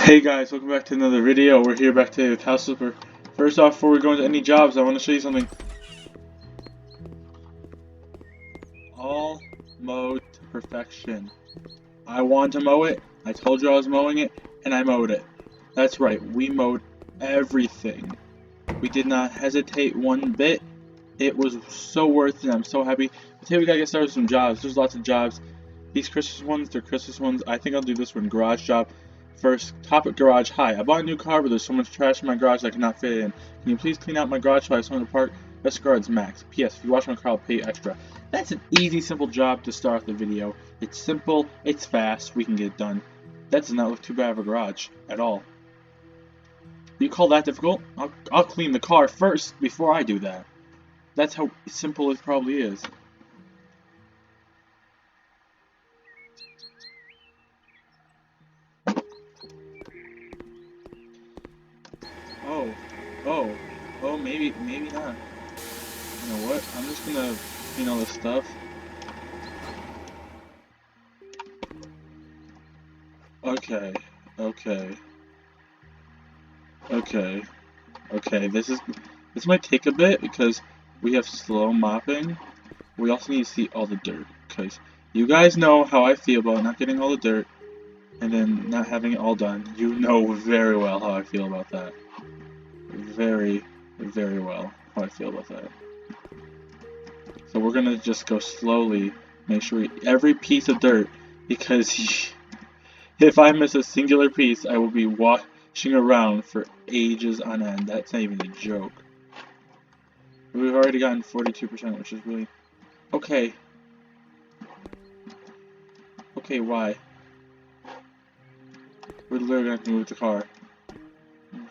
Hey guys, welcome back to another video. We're here back today with House Flipper. First off, before we go into any jobs, I want to show you something. All mowed to perfection. I want to mow it, I told you I was mowing it, and I mowed it. That's right, we mowed everything. We did not hesitate one bit. It was so worth it, I'm so happy. But today we gotta get started with some jobs. There's lots of jobs. These Christmas ones, they're Christmas ones. I think I'll do this one, garage job. First, topic garage. Hi, I bought a new car, but there's so much trash in my garage I cannot fit it in. Can you please clean out my garage so I have somewhere to park? Best guards max. P.S. If you wash my car, I'll pay extra. That's an easy, simple job to start the video. It's simple, it's fast, we can get it done. That does not look too bad of a garage at all. You call that difficult? I'll clean the car first before I do that. That's how simple it probably is. Oh, maybe not. You know what? I'm just gonna clean all this stuff. Okay. This might take a bit because we have slow mopping. We also need to see all the dirt because you guys know how I feel about not getting all the dirt and then not having it all done. You know very well how I feel about that. Very well how I feel about that. So we're gonna just go slowly, make sure every piece of dirt, because if I miss a singular piece, I will be washing around for ages on end. That's not even a joke. We've already gotten 42%, which is really... Okay. Okay, why? We're literally gonna have to move the car.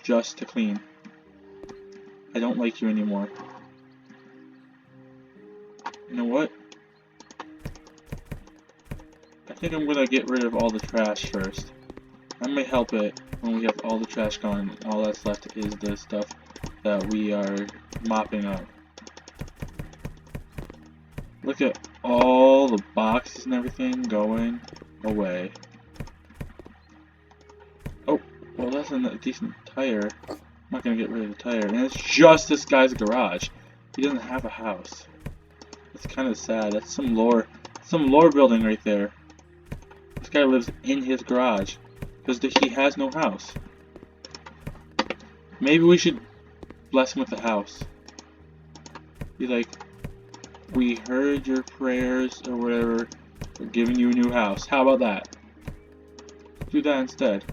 Just to clean. I don't like you anymore. You know what? I think I'm gonna get rid of all the trash first. I may help it when we have all the trash gone. All that's left is the stuff that we are mopping up. Look at all the boxes and everything going away. Oh, well that's a decent tire. I'm not gonna get rid of the tire. And it's just this guy's garage. He doesn't have a house. It's kind of sad. That's some lore building right there. This guy lives in his garage because he has no house. Maybe we should bless him with a house. Be like, we heard your prayers or whatever. We're giving you a new house. How about that? Do that instead.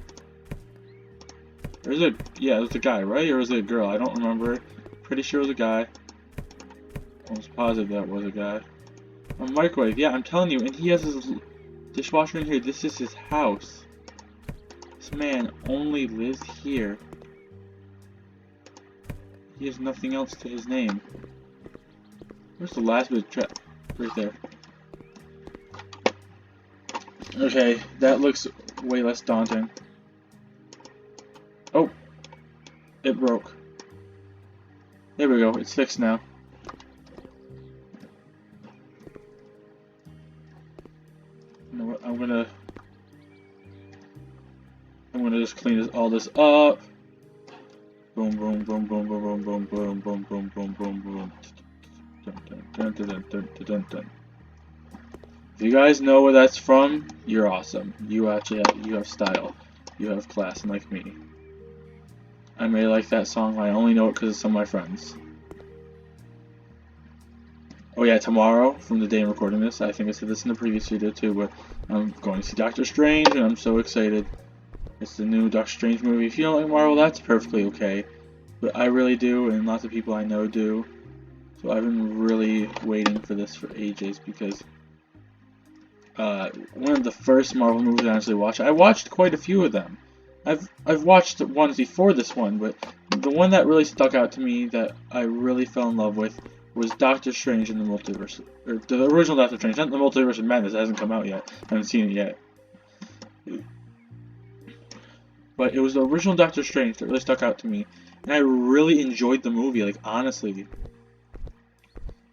Yeah, it was a guy, right? Or was it a girl? I don't remember. Pretty sure it was a guy. Almost positive that was a guy. A microwave, yeah, I'm telling you, and he has his dishwasher in here. This is his house. This man only lives here. He has nothing else to his name. Where's the last bit of trap? Right there. Okay, that looks way less daunting. Oh, it broke. There we go, it's fixed now. You know what, I'm gonna just clean all this up. Boom, boom, boom, boom, boom, boom, boom, boom, boom, boom, boom, boom. Dun, dun, dun, dun, dun, dun, dun. If you guys know where that's from, you're awesome. You have style. You have class, unlike me. I may like that song, I only know it because of some of my friends. Oh yeah, tomorrow, from the day I'm recording this, I think I said this in the previous video too, but I'm going to see Doctor Strange, and I'm so excited. It's the new Doctor Strange movie. If you don't like Marvel, that's perfectly okay. But I really do, and lots of people I know do. So I've been really waiting for this for ages, because one of the first Marvel movies I actually watched, I watched quite a few of them. I've watched ones before this one, but the one that really stuck out to me that I really fell in love with was Doctor Strange in the Multiverse, or the original Doctor Strange, not the Multiverse of Madness. It hasn't come out yet. I haven't seen it yet. But it was the original Doctor Strange that really stuck out to me, and I really enjoyed the movie. Like, honestly,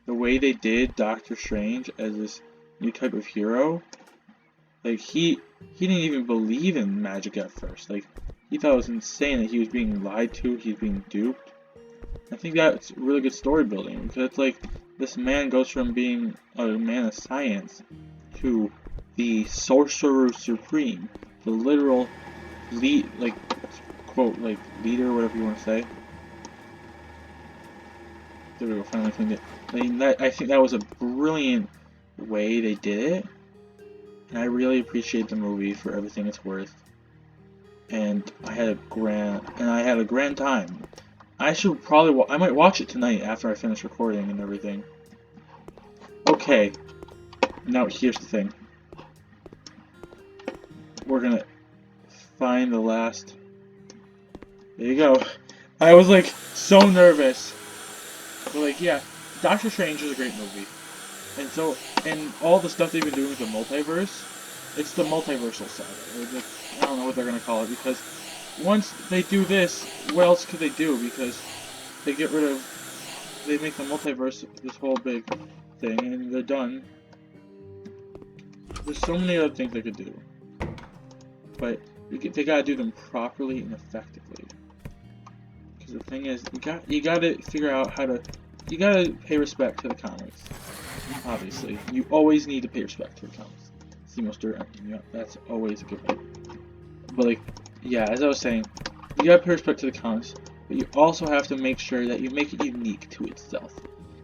the way they did Doctor Strange as this new type of hero, like he didn't even believe in magic at first. Like, he thought it was insane that he was being lied to, he's being duped. I think that's really good story building, because it's like this man goes from being a man of science to the sorcerer supreme, the literal lead, like, quote, like, leader, whatever you want to say. There we go, finally cleaned it. I think that was a brilliant way they did it, and I really appreciate the movie for everything it's worth. And I had a grand time. I should probably, I might watch it tonight after I finish recording and everything. Okay, now here's the thing. We're gonna find the last. There you go. I was like so nervous. But like, yeah, Doctor Strange is a great movie. And all the stuff they've been doing with the multiverse, it's the multiversal saga. I don't know what they're gonna call it, because once they do this, what else could they do? Because they make the multiverse this whole big thing, and they're done. There's so many other things they could do, but they gotta do them properly and effectively. Because the thing is, you gotta figure out how to. You gotta pay respect to the comics. Obviously, you always need to pay respect to the comics. It's the most direct. That's always a good one. But like, yeah, as I was saying, you gotta pay respect to the comics, but you also have to make sure that you make it unique to itself.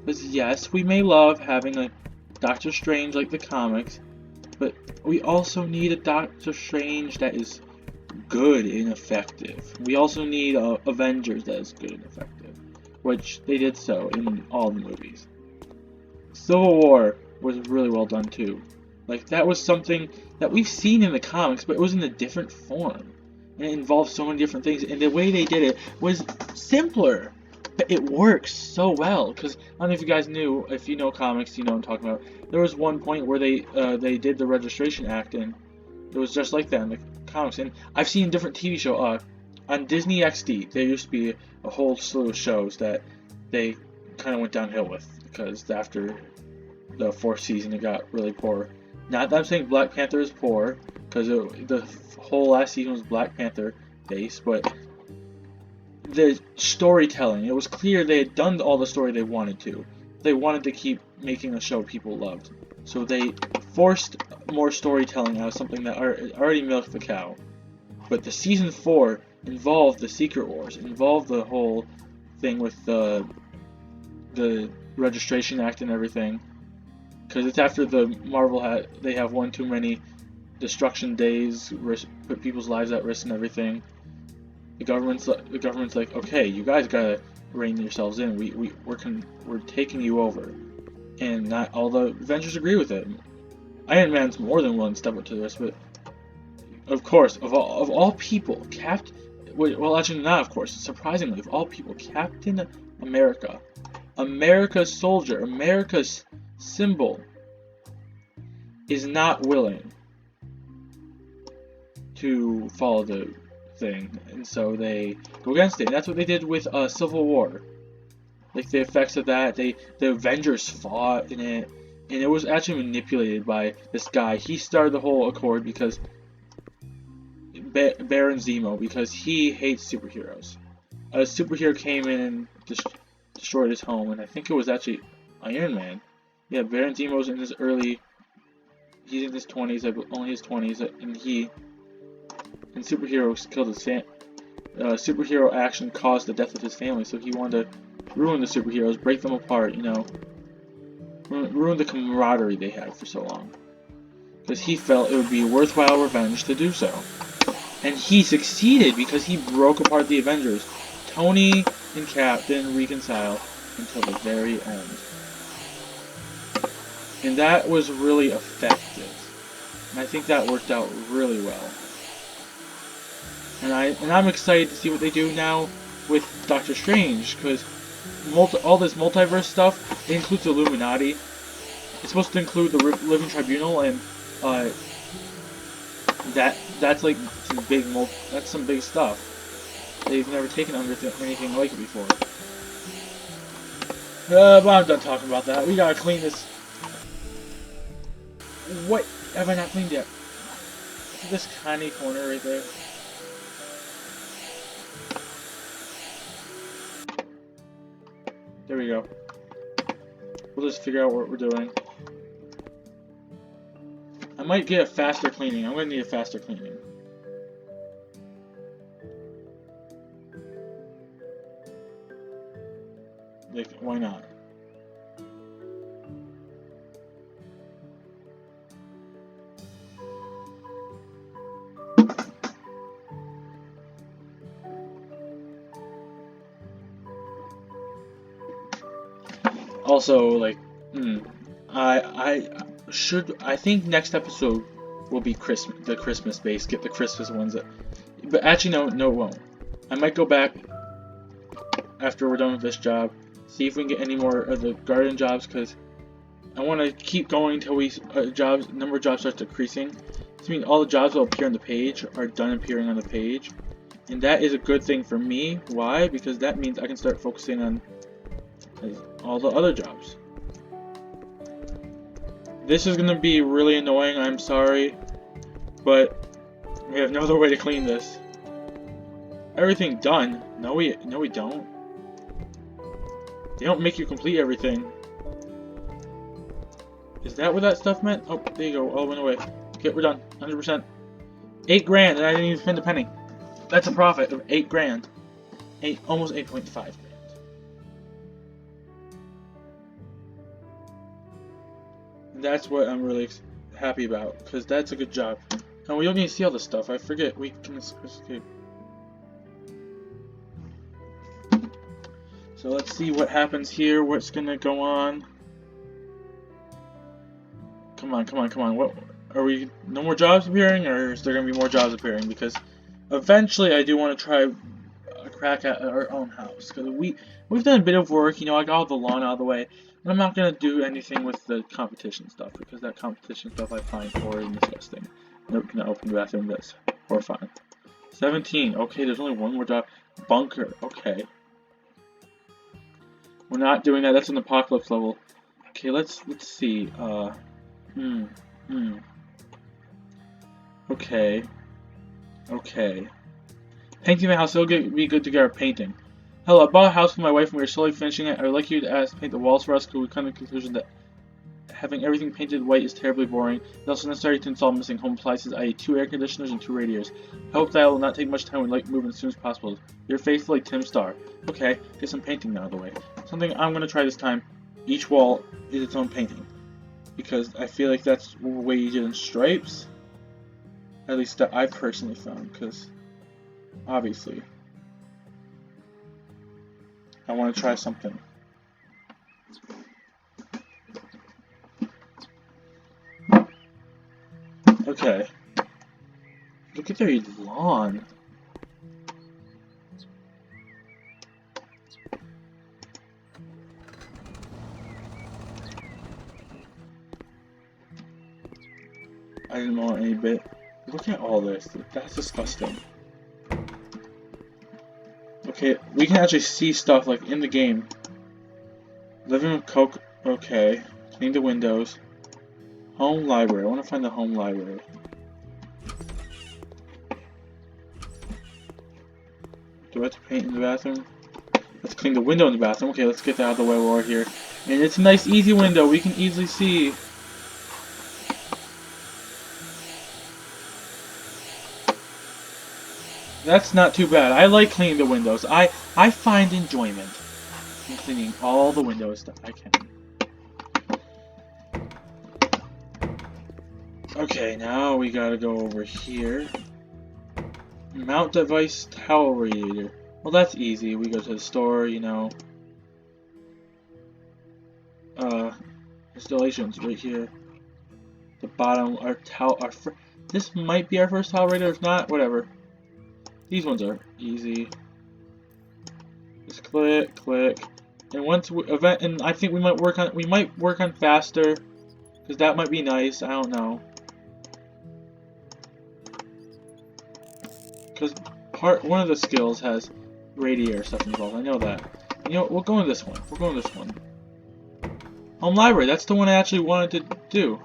Because yes, we may love having a Doctor Strange like the comics, but we also need a Doctor Strange that is good and effective. We also need Avengers that is good and effective, which they did so in all the movies. Civil War was really well done too. Like, that was something that we've seen in the comics, but it was in a different form. And it involved so many different things, and the way they did it was simpler. But it works so well, because I don't know if you guys knew, if you know comics, you know what I'm talking about. There was one point where they did the Registration Act, and it was just like that in the comics. And I've seen different TV shows, on Disney XD, there used to be a whole slew of shows that they kind of went downhill with, because after the 4th season it got really poor. Not that I'm saying Black Panther is poor, because the whole last season was Black Panther based, but the storytelling, it was clear they had done all the story they wanted to. They wanted to keep making a show people loved, so they forced more storytelling out of something that already milked the cow. But the season 4 involved the Secret Wars, involved the whole thing with the Registration Act and everything, because it's after the Marvel they have one too many destruction days, put people's lives at risk and everything. The government's like, okay, you guys gotta rein yourselves in. We're taking you over, and not all the Avengers agree with it. Iron Man's more than willing to step up to this, but of course, of all people, well, actually not of course, surprisingly, of all people, Captain America, America's soldier, America's symbol, is not willing to follow the thing, and so they go against it. And that's what they did with Civil War. Like, the effects of that, the Avengers fought in it, and it was actually manipulated by this guy. He started the whole accord because Baron Zemo, because he hates superheroes. A superhero came in and destroyed his home, and I think it was actually Iron Man. Yeah, Baron Zemo's in his he's in his 20s, only his 20s, and superheroes killed his superhero action caused the death of his family, so he wanted to ruin the superheroes, break them apart, ruin the camaraderie they had for so long. Because he felt it would be worthwhile revenge to do so. And he succeeded, because he broke apart the Avengers. Tony and Cap didn't reconcile until the very end. And that was really effective. And I think that worked out really well. And I'm excited to see what they do now with Doctor Strange, because all this multiverse stuff, it includes the Illuminati. It's supposed to include the Living Tribunal, and that's like some big stuff. They've never taken under anything like it before. But I'm done talking about that. We gotta clean this. What have I not cleaned yet? This tiny corner right there. we go. We'll just figure out what we're doing. I might get a faster cleaning. I'm gonna need a faster cleaning. Like, why not? Also, like, I think next episode will be the Christmas base. Get the Christmas ones that, but actually no it won't. I might go back after we're done with this job, see if we can get any more of the garden jobs, because I want to keep going until number of jobs starts decreasing. This means all the jobs that appear on the page are done appearing on the page, and that is a good thing for me. Why? Because that means I can start focusing on all the other jobs. This is gonna be really annoying, I'm sorry, but we have no other way to clean this. Everything done? No we don't. They don't make you complete everything. Is that what that stuff meant? Oh, there you go, all went away. Okay, we're done, 100%. 8 grand, and I didn't even spend a penny. That's a profit of 8 grand. Almost 8.5 grand. That's what I'm really happy about, because that's a good job. And we don't need to see all this stuff. I forget we can escape. So let's see what happens here. What's gonna go on? Come on. What are we? No more jobs appearing, or is there gonna be more jobs appearing? Because eventually, I do want to try a crack at our own house. Because we've done a bit of work. You know, I got all the lawn out of the way. I'm not going to do anything with the competition stuff, because that competition stuff I find horrid and disgusting. Nope, can I open the bathroom? That's horrifying. 17. Okay, there's only one more job. Bunker. Okay. We're not doing that. That's an apocalypse level. Okay, let's see. Okay. Painting my house. It'll be good to get our painting. Hello, I bought a house for my wife and we are slowly finishing it. I would like you to paint the walls for us, because we come to the conclusion that having everything painted white is terribly boring. It's also necessary to install missing home appliances, i.e. 2 air conditioners and 2 radiators. I hope that I will not take much time and like moving as soon as possible. You're faithfully, Tim Star. Okay, get some painting now out of the way. Something I'm going to try this time. Each wall is its own painting, because I feel like that's way easier than stripes. At least that I personally found, because obviously I want to try something. Okay. Look at their lawn. I didn't want any bit. Look at all this. That's disgusting. Okay, we can actually see stuff like in the game. Living with Coke. Okay. Clean the windows. Home library. I want to find the home library. Do I have to paint in the bathroom? Let's clean the window in the bathroom. Okay, let's get that out of the way while we're here. And it's a nice, easy window. We can easily see. That's not too bad. I like cleaning the windows. I find enjoyment in cleaning all the windows that I can. Okay, now we gotta go over here. Mount device towel radiator. Well, that's easy. We go to the store, you know. Installations right here. The bottom, this might be our first towel radiator. If not, whatever. These ones are easy. Just click, and once and I think we might work on faster, because that might be nice. I don't know. Because one of the skills has radiator stuff involved. I know that. You know, we'll go in this one. We're going this one. Home library. That's the one I actually wanted to do.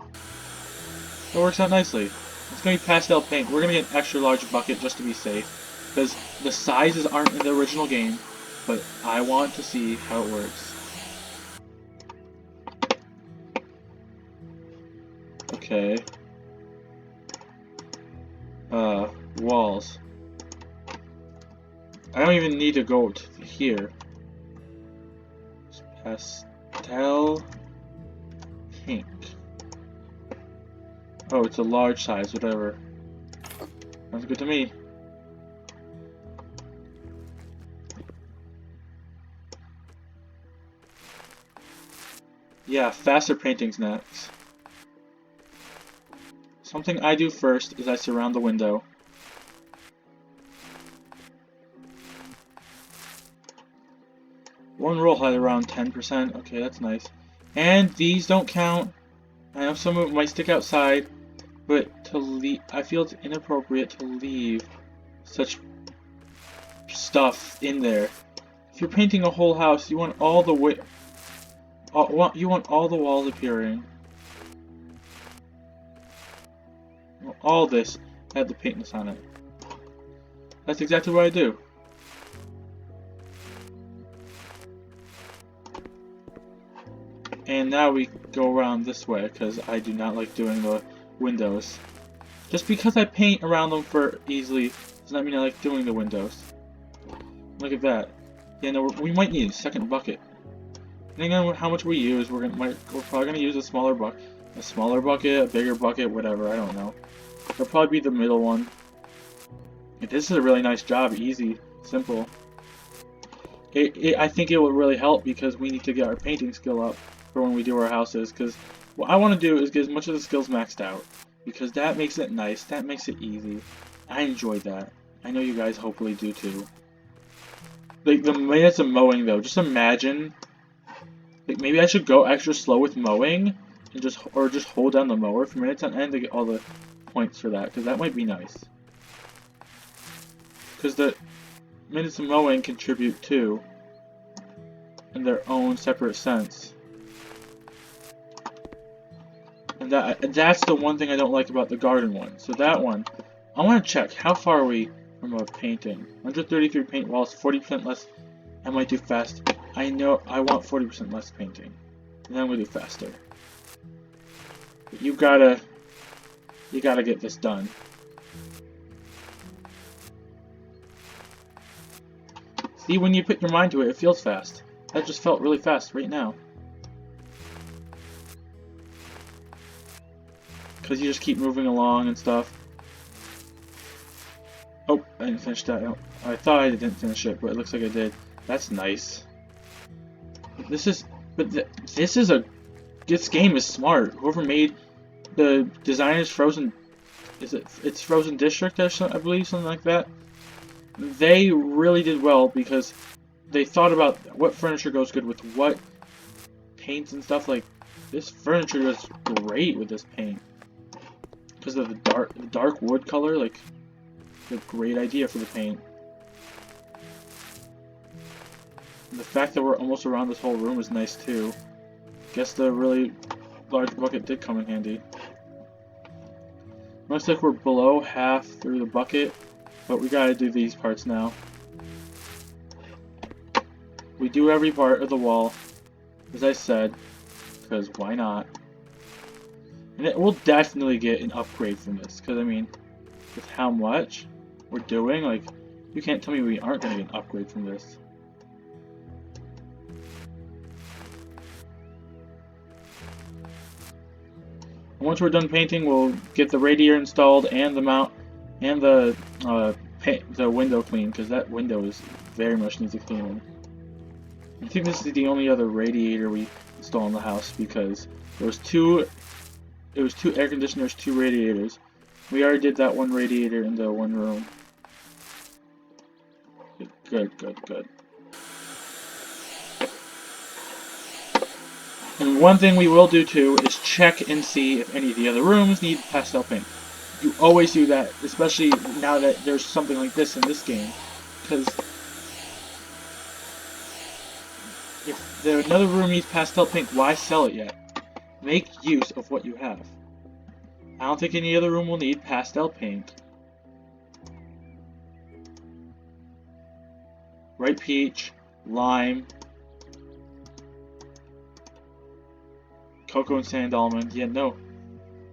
That works out nicely. It's gonna be pastel paint. We're gonna get an extra large bucket just to be safe, because the sizes aren't in the original game. But I want to see how it works. Okay. Walls. I don't even need to go to here. Pastel pink. Oh, it's a large size, whatever. Sounds good to me. Yeah, faster painting's next. Something I do first is I surround the window. One roll had around 10%. Okay, that's nice. And these don't count. I know some of it might stick outside, but I feel it's inappropriate to leave such stuff in there. If you're painting a whole house, you want all the you want all the walls appearing. All this had the paintness on it. That's exactly what I do. And now we go around this way, because I do not like doing the windows. Just because I paint around them for easily does not mean I like doing the windows. Look at that. Yeah, no, we might need a second bucket. Depending on how much we use, we're probably gonna use a smaller bucket, a bigger bucket, whatever. I don't know. It'll probably be the middle one. This is a really nice job, easy, simple. I think it will really help because we need to get our painting skill up for when we do our houses. Because what I want to do is get as much of the skills maxed out, because that makes it nice, that makes it easy. I enjoy that. I know you guys hopefully do too. Like the minutes of mowing though, just imagine. Like maybe I should go extra slow with mowing, and just hold down the mower for minutes on end to get all the points for that, because that might be nice. Because the minutes of mowing contribute too, in their own separate sense. And that's the one thing I don't like about the garden one. So that one, I want to check how far are we from a painting. 133 paint walls, 40% less. I might do fast. I know I want 40% less painting, and then I'm gonna do faster. But you gotta get this done. See, when you put your mind to it, it feels fast. That just felt really fast right now. Because you just keep moving along and stuff. Oh, I didn't finish that. I thought I didn't finish it, but it looks like I did. That's nice. This game is smart. Whoever made the designers Frozen, it's Frozen District or something, I believe, something like that. They really did well because they thought about what furniture goes good with what paints and stuff. Like this furniture goes great with this paint because of the dark wood color. Like, a great idea for the paint. And the fact that we're almost around this whole room is nice too. Guess the really large bucket did come in handy. Looks like we're below half through the bucket, but we gotta do these parts now. We do every part of the wall, as I said, because why not? And it will definitely get an upgrade from this, because I mean, with how much we're doing, like, you can't tell me we aren't gonna get an upgrade from this. Once we're done painting, we'll get the radiator installed and the mount and the window cleaned, because that window very much needs a cleaning. I think this is the only other radiator we install in the house, because it was two air conditioners, 2 radiators. We already did that one radiator in the one room. Good. And one thing we will do too is check and see if any of the other rooms need pastel paint. You always do that, especially now that there's something like this in this game, because if another room needs pastel paint, why sell it yet? Make use of what you have. I don't think any other room will need pastel paint. Bright peach, lime, cocoa and sand almond. Yeah, no.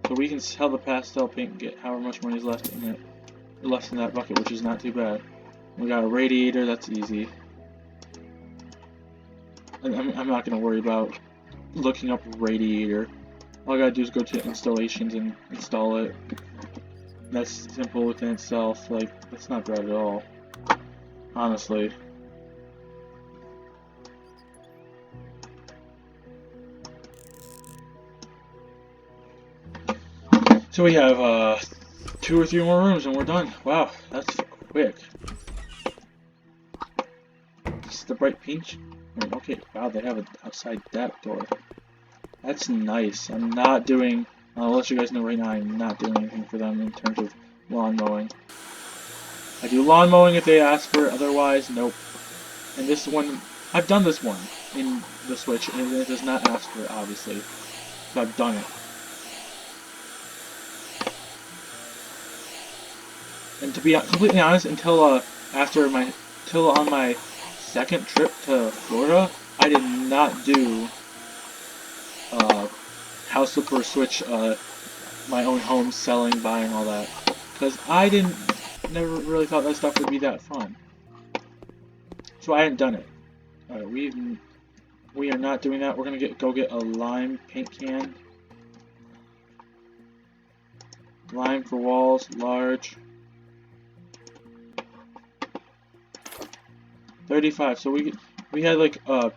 So we can sell the pastel paint and get however much money is left in it, left in that bucket, which is not too bad. We got a radiator, that's easy. I'm not gonna worry about looking up radiator. All I gotta do is go to installations and install it. That's simple within itself. Like, that's not bad at all, honestly. So we have 2 or 3 more rooms and we're done. Wow, that's quick. This is the bright pink. Okay, wow, they have an outside deck door. That's nice. I'm not doing, I'll let you guys know right now, I'm not doing anything for them in terms of lawn mowing. I do lawn mowing if they ask for it, otherwise, nope. And this one, I've done this one in the Switch, and it does not ask for it, obviously. So I've done it. And to be completely honest, until on my second trip to Florida, I did not do House Flipper Switch, my own home, selling, buying, all that, because I never really thought that stuff would be that fun. So I hadn't done it. Alright, we are not doing that. We're gonna go get a lime paint can. Lime for walls, large. 35. So we had like a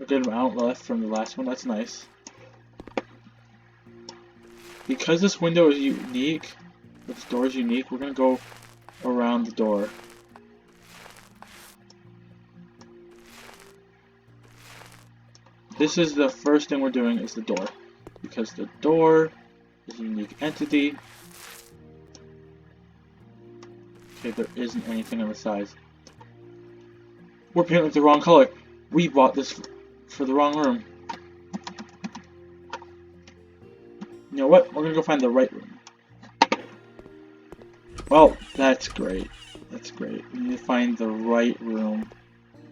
good amount left from the last one. That's nice. Because this window is unique, this door is unique, we're gonna go around the door. This is the first thing we're doing, is the door, because the door is a unique entity. Okay, there isn't anything on the sides. We're painting with the wrong color. We bought this for the wrong room. You know what? We're gonna go find the right room. Well, that's great. That's great. We need to find the right room.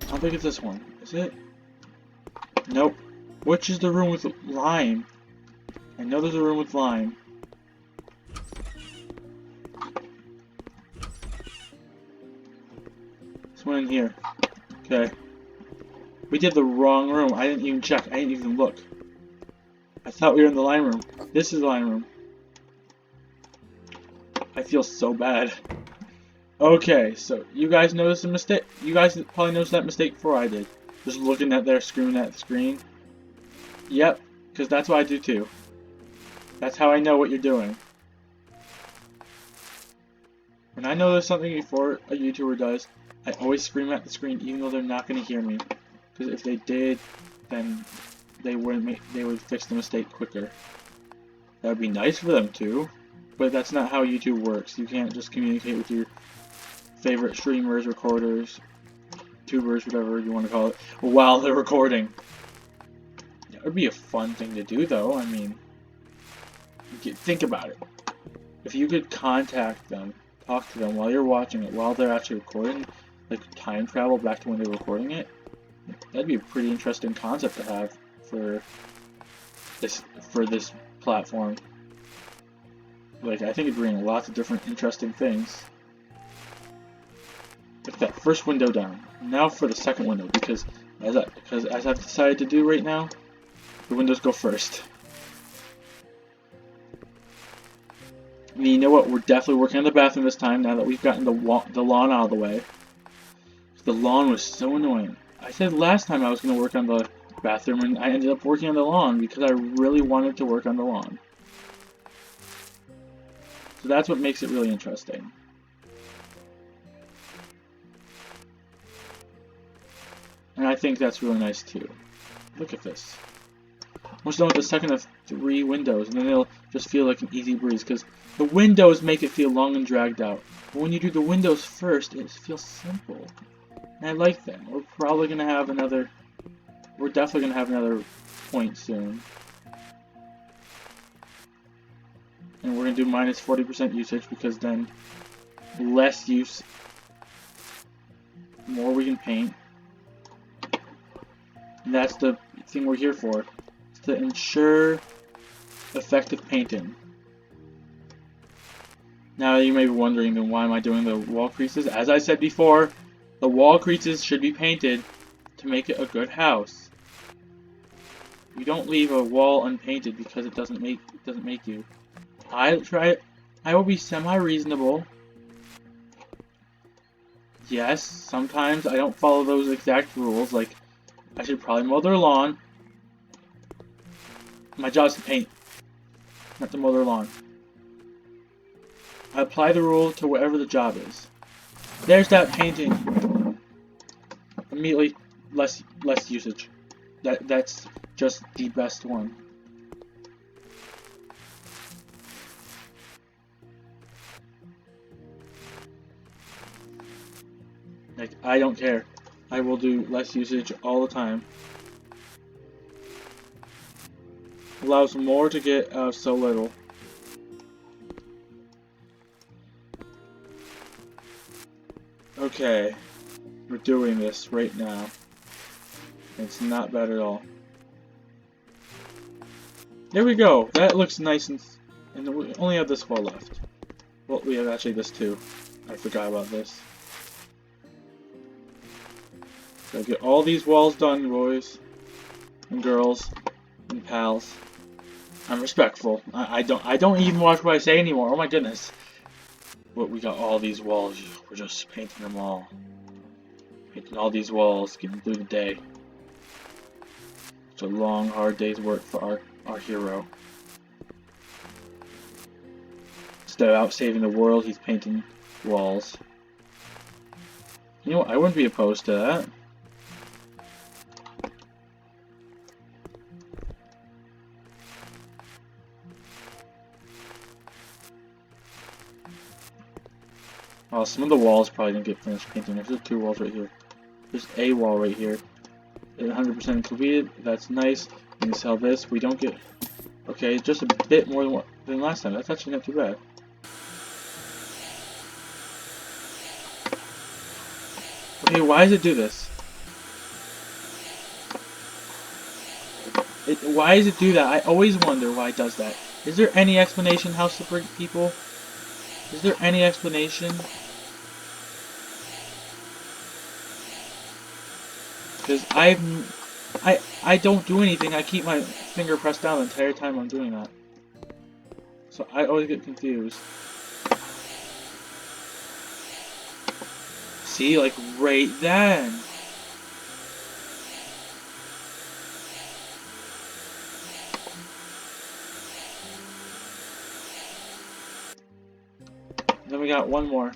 I don't think it's this one. Is it? Nope. Which is the room with lime? I know there's a room with lime. This one in here. Okay. We did the wrong room. I didn't even check. I didn't even look. I thought we were in the lime room. This is the lime room. I feel so bad. Okay, so you guys noticed the mistake? You guys probably noticed that mistake before I did. Just looking at there, screaming at the screen. Yep, because that's what I do too. That's how I know what you're doing. When I know there's something before a YouTuber does, I always scream at the screen even though they're not going to hear me. Because if they did, then they would fix the mistake quicker. That would be nice for them too, but that's not how YouTube works. You can't just communicate with your favorite streamers, recorders, tubers, whatever you want to call it, while they're recording. It would be a fun thing to do though. I mean, think about it. If you could contact them, talk to them while you're watching it, while they're actually recording, like time travel back to when they were recording it, that'd be a pretty interesting concept to have for this platform. Like, I think it'd bring lots of different interesting things. Get that first window down. Now for the second window, because as I've decided to do right now, the windows go first. I mean, you know what? We're definitely working on the bathroom this time now that we've gotten the lawn out of the way. The lawn was so annoying. I said last time I was going to work on the bathroom, and I ended up working on the lawn because I really wanted to work on the lawn. So that's what makes it really interesting. And I think that's really nice too. Look at this. Almost done with the second of 3 windows, and then it'll just feel like an easy breeze, because the windows make it feel long and dragged out. But when you do the windows first, it feels simple. And I like that. We're probably going to have another... We're definitely going to have another point soon. And we're going to do minus 40% usage, because then less use, more we can paint. And that's the thing we're here for. to ensure effective painting. Now you may be wondering, then why am I doing the wall creases? As I said before, the wall creases should be painted to make it a good house. You don't leave a wall unpainted because it doesn't make you. I will be semi-reasonable. Yes, sometimes I don't follow those exact rules, like I should probably mow their lawn. My job is to paint, not to mow their lawn. I apply the rule to whatever the job is. There's that painting. Immediately less usage. That's just the best one. Like, I don't care. I will do less usage all the time. Allows more to get out of so little. Okay, we're doing this right now. It's not bad at all. There we go. That looks nice, and we only have this wall left. Well, we have actually this too. I forgot about this. Gotta get all these walls done, boys and girls and pals. I'm respectful. I don't even watch what I say anymore. Oh my goodness. But we got all these walls. We're just painting them all. Painting all these walls, getting through the day. It's a long, hard day's work for our hero. Instead of out saving the world, he's painting walls. You know what? I wouldn't be opposed to that. Oh, some of the walls probably didn't get finished painting. There's 2 walls right here. There's a wall right here. 100% completed. That's nice. We can sell this. We don't get... Okay, just a bit more than last time. That's actually not too bad. Okay, why does it do this? Why does it do that? I always wonder why it does that. Is there any explanation, House of Brick people? Is there any explanation? Because I don't do anything. I keep my finger pressed down the entire time I'm doing that. So I always get confused. See, like right then. Then we got one more.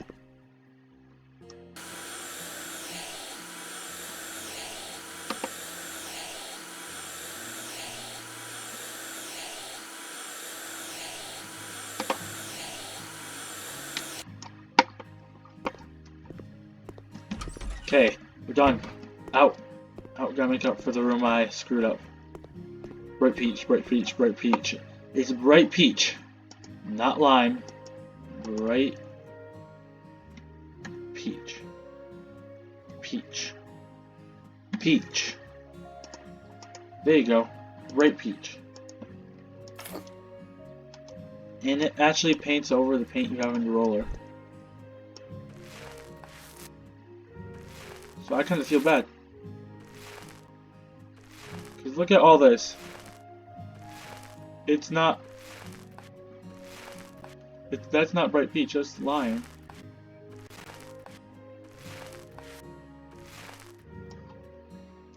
Okay, we're done. Out. Gotta make up for the room I screwed up. Bright peach, bright peach, bright peach. It's bright peach, not lime. Bright peach. Peach. Peach. There you go. Bright peach. And it actually paints over the paint you have in your roller. So I kind of feel bad. Because look at all this. It's not... that's not bright peach, that's lime.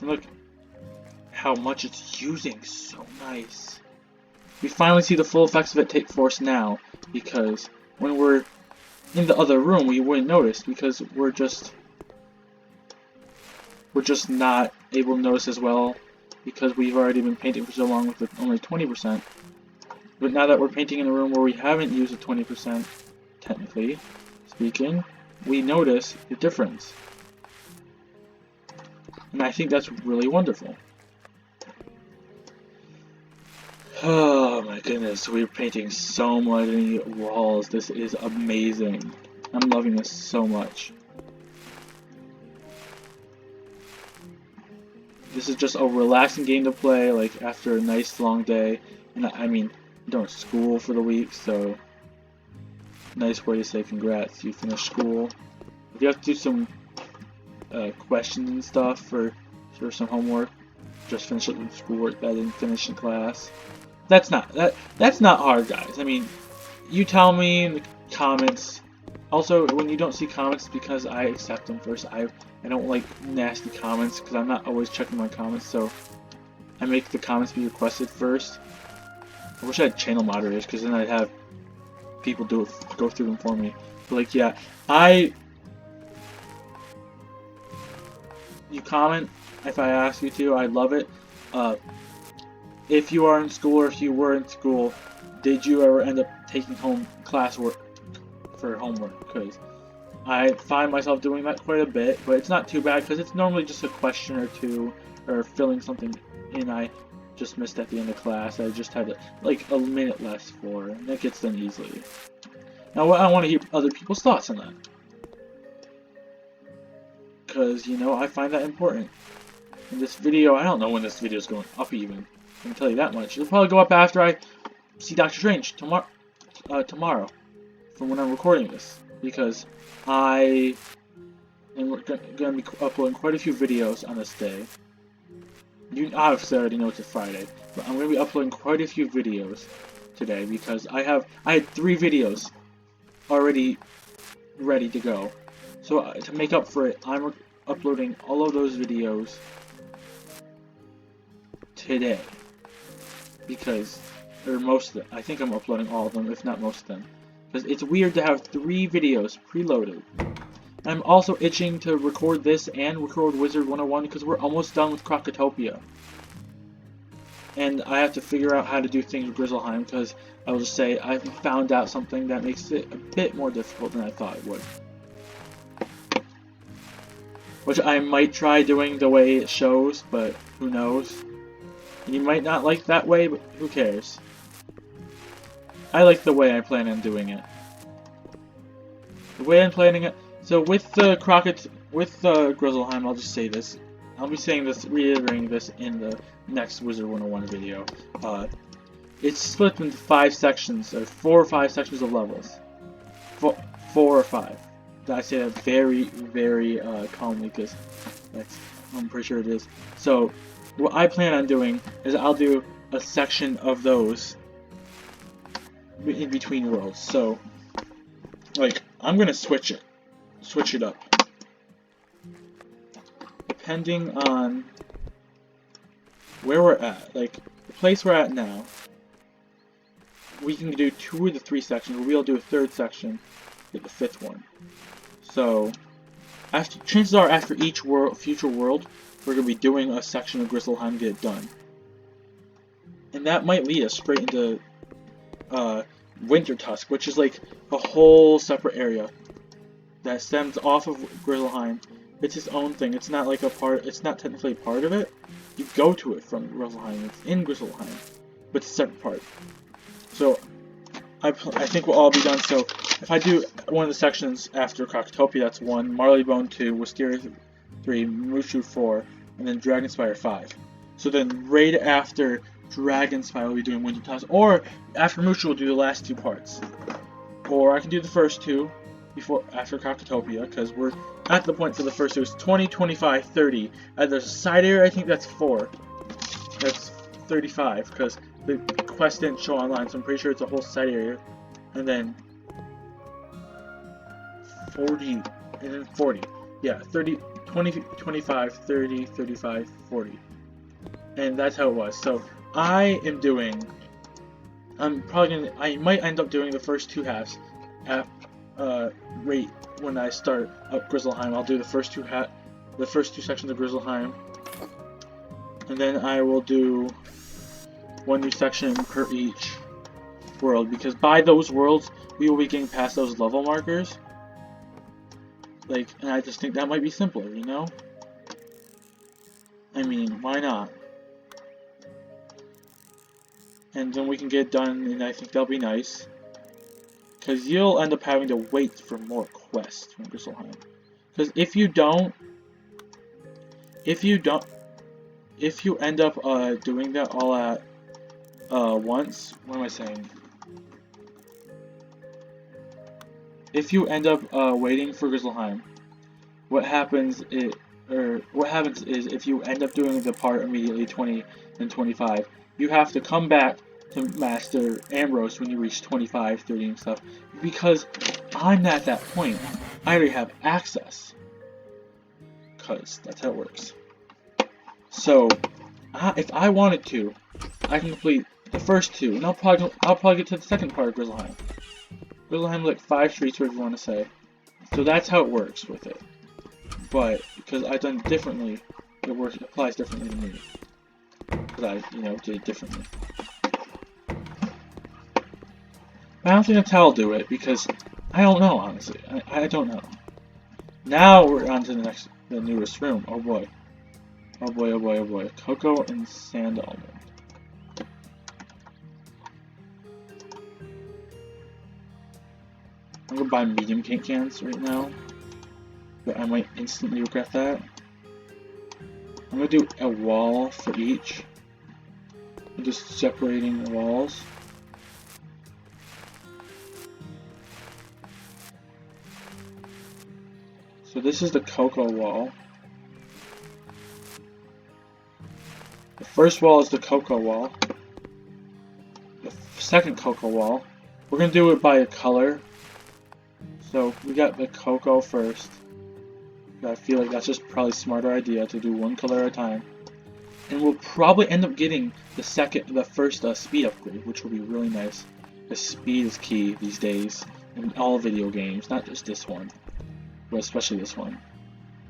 And look how much it's using. So nice. We finally see the full effects of it take force now. Because when we're in the other room, we wouldn't notice. Because we're just not able to notice as well. Because we've already been painting for so long with only 20%. But now that we're painting in a room where we haven't used the 20%, technically speaking, we notice the difference. And I think that's really wonderful. Oh my goodness, we're painting so many walls. This is amazing. I'm loving this so much. this is just a relaxing game to play, like after a nice long day. And I mean, you don't school for the week, so nice way to say congrats, you finished school. If you have to do some questions and stuff for some homework, just finish it with schoolwork that I didn't finish in class. That's not hard, guys. I mean, you tell me in the comments. Also, when you don't see comments, because I accept them first. I don't like nasty comments because I'm not always checking my comments, so I make the comments be requested first. I wish I had channel moderators, because then I'd have people go through them for me. But like, yeah, you comment if I ask you to. I love it. If you are in school, or if you were in school, did you ever end up taking home classwork for homework? Because I find myself doing that quite a bit, but it's not too bad because it's normally just a question or two, or filling something in I just missed at the end of class. I just had like a minute left for, and that gets done easily. Now, I want to hear other people's thoughts on that, because you know I find that important. In this video, I don't know when this video is going up even. I can tell you that much. It'll probably go up after I see Doctor Strange tomorrow, from when I'm recording this, because I am going to be uploading quite a few videos on this day. You obviously already know it's a Friday, but I'm going to be uploading quite a few videos today because I had 3 videos already ready to go. So to make up for it, I'm uploading all of those videos today, because, or most of them. I think I'm uploading all of them, if not most of them, because it's weird to have 3 videos preloaded. I'm also itching to record this and record Wizard 101 because we're almost done with Krokotopia. And I have to figure out how to do things with Grizzleheim, because I will just say I found out something that makes it a bit more difficult than I thought it would. Which I might try doing the way it shows, but who knows. You might not like that way, but who cares? I like the way I plan on doing it. The way I'm planning it. So with the Grizzleheim, I'll just say this. I'll be saying this, reiterating this in the next Wizard 101 video. It's split into 5 sections, or 4 or 5 sections of levels. 4 or 5. I say that very, very calmly, because I'm pretty sure it is. So what I plan on doing is I'll do a section of those in between worlds. So, like, I'm gonna switch it up, depending on where we're at. Like, the place we're at now, we can do 2 of the 3 sections, or we'll do a 3rd section, get the 5th one. So, chances are after each future world, we're gonna be doing a section of Grizzleheim to get it done, and that might lead us straight into Wintertusk, which is like a whole separate area that stems off of Grizzleheim. It's its own thing. It's not like a part. It's not technically a part of it. You go to it from Grizzleheim. It's in Grizzleheim, but it's a separate part. So I think we'll all be done. So if I do one of the sections after Krokotopia, that's 1, Marleybone 2, Wisteria 3, Mushu 4, and then Dragonspire 5. So then right after Dragonspire we'll be doing Wintertusk, or after Mushu we'll do the last 2 parts. Or I can do the first 2 after Krokotopia, because we're at the point for the first 2. It's 20, 25, 30. There's a side area, I think that's 4. That's 35, because the quest didn't show online, so I'm pretty sure it's a whole side area. And then 40, and then 40. Yeah, 30, 20, 25, 30, 35, 40. And that's how it was. So I might end up doing the first 2 halves at rate when I start up Grizzleheim. I'll do the first 2 sections of Grizzleheim, and then I will do 1 new section per each world, because by those worlds we will be getting past those level markers. Like, and I just think that might be simpler, you know? I mean, why not? And then we can get it done, and I think that'll be nice. Because you'll end up having to wait for more quests from Grizzleheim. Because if you don't, if you end up doing that all at once, what am I saying? If you end up waiting for Grizzleheim, what happens is if you end up doing the part immediately 20 and 25, you have to come back to Master Ambrose when you reach 25, 30 and stuff, because I'm at that point. I already have access, because that's how it works. So, if I wanted to, I can complete the first two, and I'll probably get to the second part of Grizzleheim. Grizzleheim like 5 streets, whatever you want to say. So that's how it works with it. But because I've done it differently, it applies differently to me. Because I, did it differently. I don't think that's how I'll do it, because I don't know, honestly. I don't know. Now we're on to the newest room. Oh boy. Oh boy, oh boy, oh boy. Cocoa and Sand Almond. I'm gonna buy medium paint cans right now, but I might instantly regret that. I'm gonna do a wall for each. I'm just separating the walls. So this is the cocoa wall. The first wall is the cocoa wall. The second cocoa wall. We're gonna do it by a color. So we got the cocoa first. I feel like that's just probably a smarter idea to do one color at a time. And we'll probably end up getting the first speed upgrade, which will be really nice. Because speed is key these days in all video games, not just this one, but especially this one.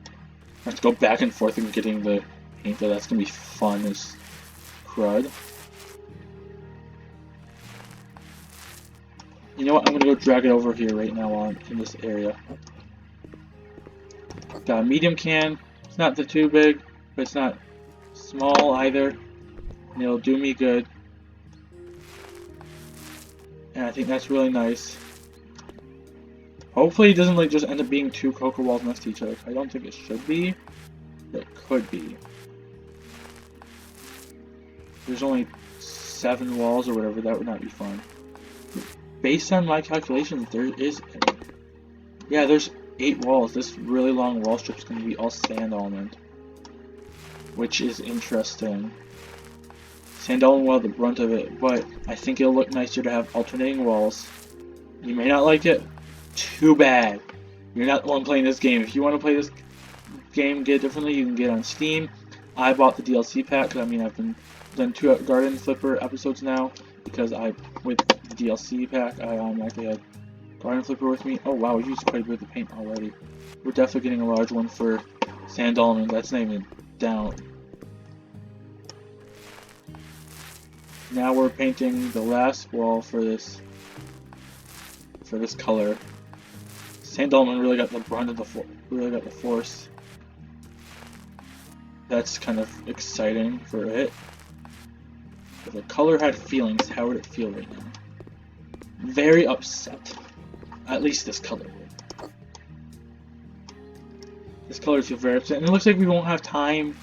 I have to go back and forth and getting the paint, though. That's gonna be fun as crud. You know what? I'm gonna go drag it over here right now in this area. Got a medium can. It's not too big, but it's not small either. And it'll do me good. And I think that's really nice. Hopefully it doesn't like just end up being 2 cocoa walls next to each other. I don't think it should be, but it could be. There's only 7 walls or whatever. That would not be fun. Based on my calculations, there's 8 walls. This really long wall strip is going to be all Sand Almond, which is interesting. Sand Almond will have the brunt of it, but I think it'll look nicer to have alternating walls. You may not like it. Too bad. You're not the one playing this game. If you want to play this game, get it differently, you can get it on Steam. I bought the DLC pack because I've been done 2 Garden Flipper episodes now because with the DLC pack I automatically had Garden Flipper with me. Oh wow, we used quite a bit of the paint already. We're definitely getting a large one for Sand Almond. That's not even down. Now we're painting the last wall for this color. Sand Almond really got the brunt of the force. That's kind of exciting for it. If the color had feelings, how would it feel right now? Very upset. At least this color would. This color feels very upset, and it looks like we won't have time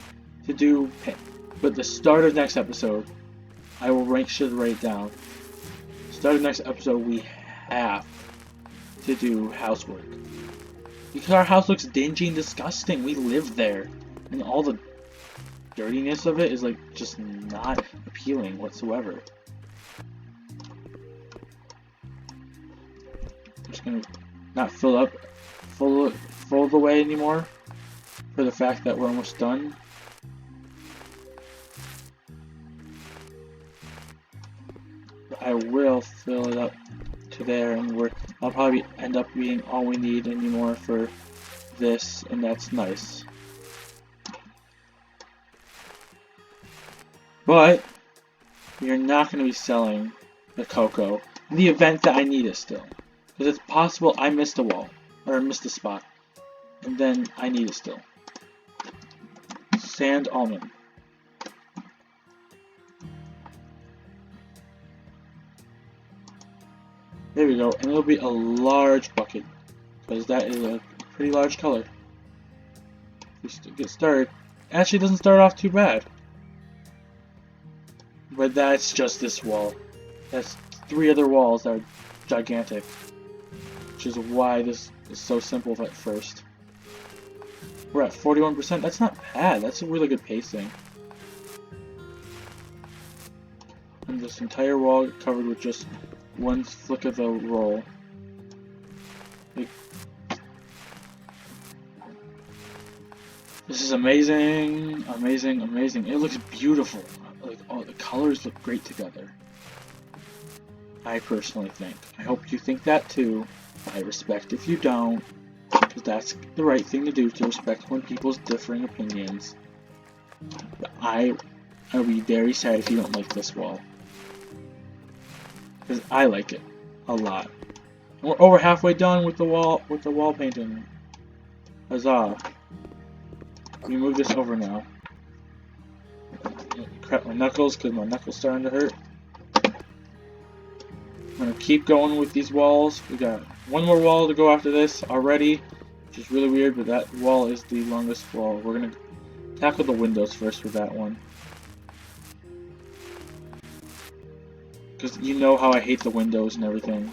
to do paint. But the start of next episode, I should write it down. Start of next episode, we have to do housework. Because our house looks dingy and disgusting. We live there. And all the dirtiness of it is like just not appealing whatsoever. I'm just gonna not fill the way anymore for the fact that we're almost done. I will fill it up to there, and I'll probably end up being all we need anymore for this, and that's nice. But we are not going to be selling the cocoa in the event that I need it still, because it's possible I missed a wall or missed a spot, and then I need it still. Sand Almond. There we go, and it'll be a large bucket, because that is a pretty large color. We get started. Actually, it doesn't start off too bad. But that's just this wall. That's 3 other walls that are gigantic. Which is why this is so simple at first. We're at 41%. That's not bad. That's a really good pacing. And this entire wall covered with just one flick of the roll. This is amazing, amazing, amazing. It looks beautiful. Like, all the colors look great together. I personally think. I hope you think that too. I respect if you don't, because that's the right thing to do, to respect when people's differing opinions. But I'll be very sad if you don't like this wall. Because I like it a lot. And we're over halfway done with the wall painting. Huzzah. We move this over now. Crap my knuckles because my knuckles starting to hurt. I'm gonna keep going with these walls. We got one more wall to go after this already, which is really weird, but that wall is the longest wall. We're gonna tackle the windows first with that one. Because you know how I hate the windows and everything.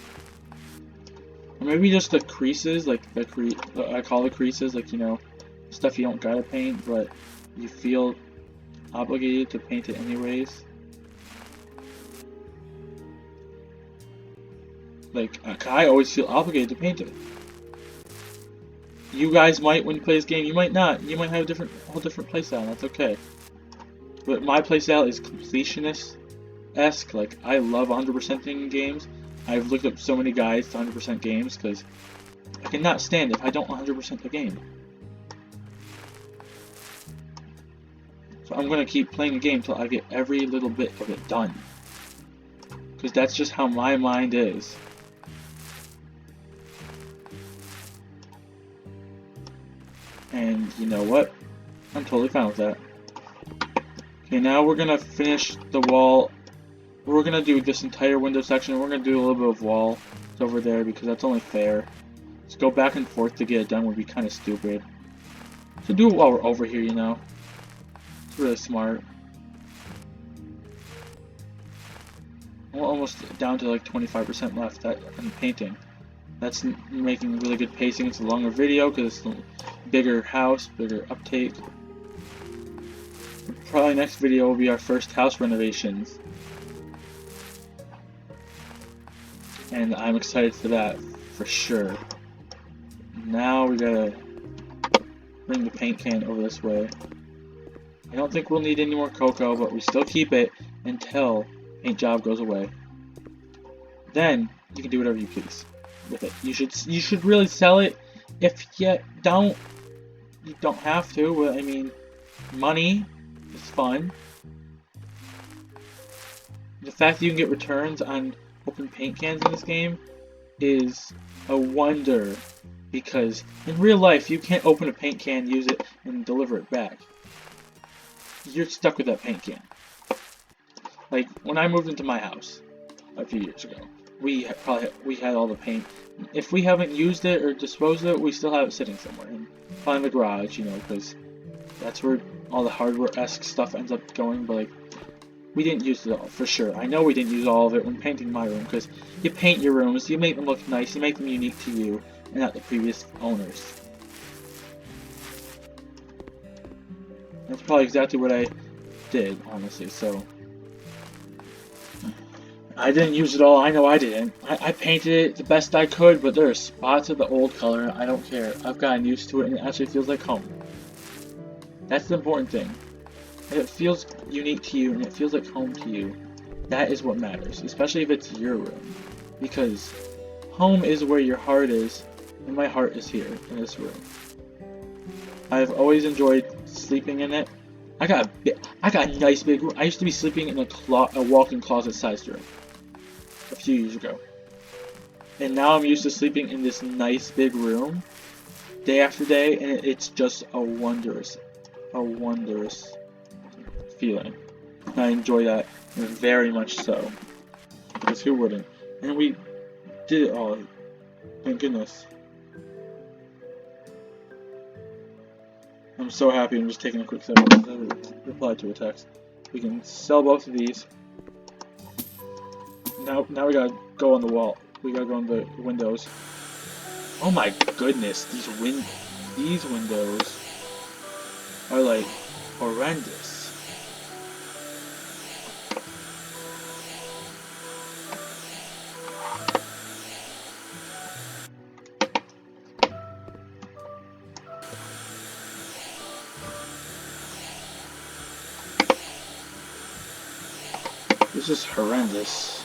Or maybe just the creases, like I call the creases, like, you know, stuff you don't gotta paint, but you feel obligated to paint it anyways. Like, I always feel obligated to paint it. You guys might, when you play this game, you might not. You might have a whole different playstyle, and that's okay. But my playstyle is completionist-esque. Like, I love 100%ing games. I've looked up so many guides to 100% games, because I cannot stand if I don't 100% the game. So I'm going to keep playing the game until I get every little bit of it done. Because that's just how my mind is. And you know what? I'm totally fine with that. Okay, now we're going to finish the wall. We're going to do this entire window section. We're going to do a little bit of wall over there because that's only fair. Just go back and forth to get it done would be kind of stupid. So do it while we're over here, you know. It's really smart. We're almost down to like 25% left in painting. That's making really good pacing. It's a longer video because it's a bigger house, bigger uptake. Probably next video will be our first house renovations. And I'm excited for that, for sure. Now we gotta bring the paint can over this way. I don't think we'll need any more cocoa, but we still keep it until paint job goes away. Then you can do whatever you please with it. You should really sell it. If you don't have to. But I mean, money is fun. The fact that you can get returns on open paint cans in this game is a wonder, because in real life you can't open a paint can, use it, and deliver it back. You're stuck with that paint can. Like when I moved into my house a few years ago, we had all the paint. If we haven't used it or disposed of it, we still have it sitting somewhere, probably in the garage, you know, because that's where all the hardware-esque stuff ends up going. But like, we didn't use it all, for sure. I know we didn't use all of it when painting my room, because you paint your rooms, you make them look nice, you make them unique to you, and not the previous owners. That's probably exactly what I did, honestly, so. I didn't use it all, I know I didn't. I painted it the best I could, but there are spots of the old color, and I don't care. I've gotten used to it, and it actually feels like home. That's the important thing. If it feels unique to you, and it feels like home to you, that is what matters, especially if it's your room. Because home is where your heart is, and my heart is here, in this room. I've always enjoyed sleeping in it. I got a nice big room. I used to be sleeping in a walk-in closet-sized room a few years ago. And now I'm used to sleeping in this nice big room day after day, and it's just a wondrous feeling. And I enjoy that very much so. Because who wouldn't? And we did it all. Thank goodness. I'm so happy. I'm just taking a quick second to reply to a text. We can sell both of these. Now we gotta go on the wall. We gotta go on the windows. Oh my goodness, these windows are like horrendous. This is horrendous.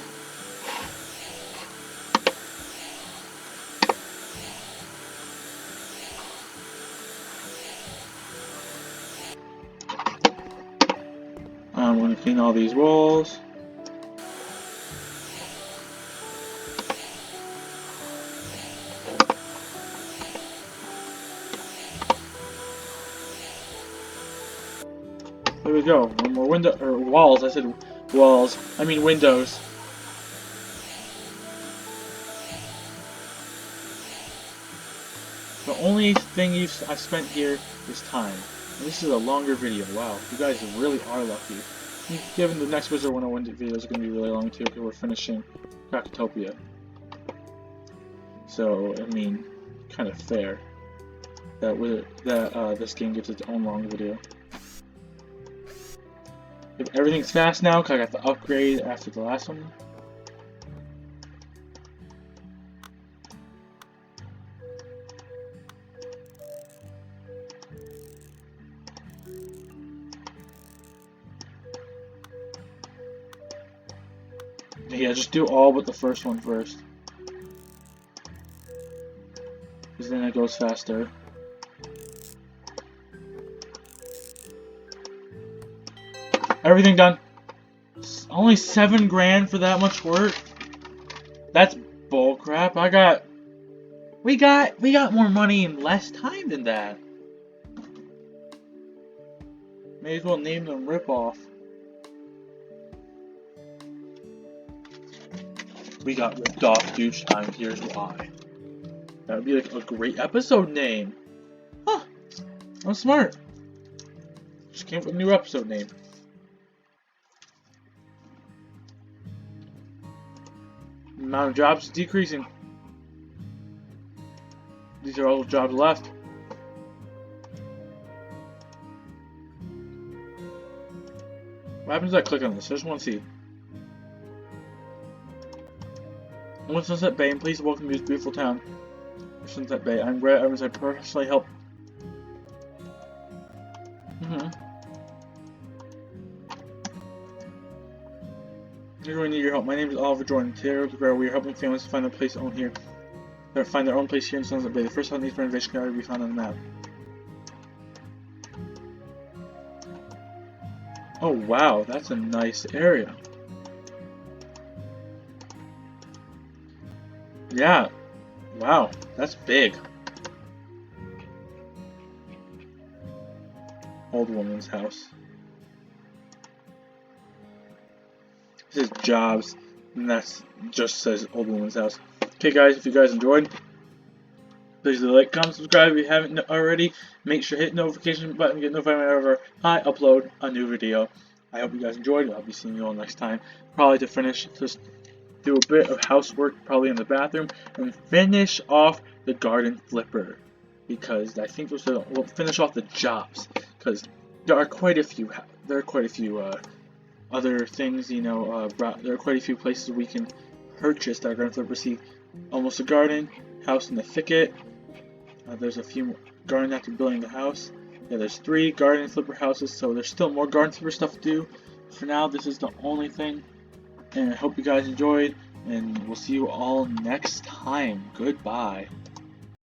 I'm going to clean all these walls. There we go. One more window or walls. I said walls. I mean windows. The only thing I've spent here is time. And this is a longer video. Wow, you guys really are lucky. Given the next Wizard 101 video is going to be really long too, because we're finishing Crackatopia. So, I mean, kind of fair that this game gets its own long video. If everything's fast now, because I got the upgrade after the last one. Yeah, just do all but the first one first. Because then it goes faster. Everything done. Only 7 grand for that much work? That's bullcrap. We got more money in less time than that. May as well name them Ripoff. We got ripped off huge time, here's why. That would be like a great episode name. Huh. I'm smart. Just came up with a new episode name. The amount of jobs is decreasing. These are all the jobs left. What happens if I click on this? I just want to see. I want Sunset Bay, and please welcome to this beautiful town. Sunset Bay. I'm Brett Evans. I personally help. I really need your help. My name is Oliver Jordan. Today we are helping families find their place own here. Find their own place here in Sunset Bay. The first house needs renovation can already be found on the map. Oh wow, that's a nice area. Yeah. Wow, that's big. Old woman's house. This is jobs, and that's just says old woman's house. Okay guys, if you guys enjoyed, please like, comment, subscribe if you haven't already. Make sure to hit the notification button to get notified whenever I upload a new video. I hope you guys enjoyed. I'll be seeing you all next time. Probably to finish, just do a bit of housework, probably in the bathroom, and finish off the garden flipper. Because I think we'll finish off the jobs. Because there are quite a few. Other things, you know, there are quite a few places we can purchase that are garden flipper. See, almost a garden, house in the thicket. There's a few more garden after building the house. Yeah, there's 3 garden flipper houses, so there's still more garden flipper stuff to do. For now, this is the only thing. And I hope you guys enjoyed, and we'll see you all next time. Goodbye.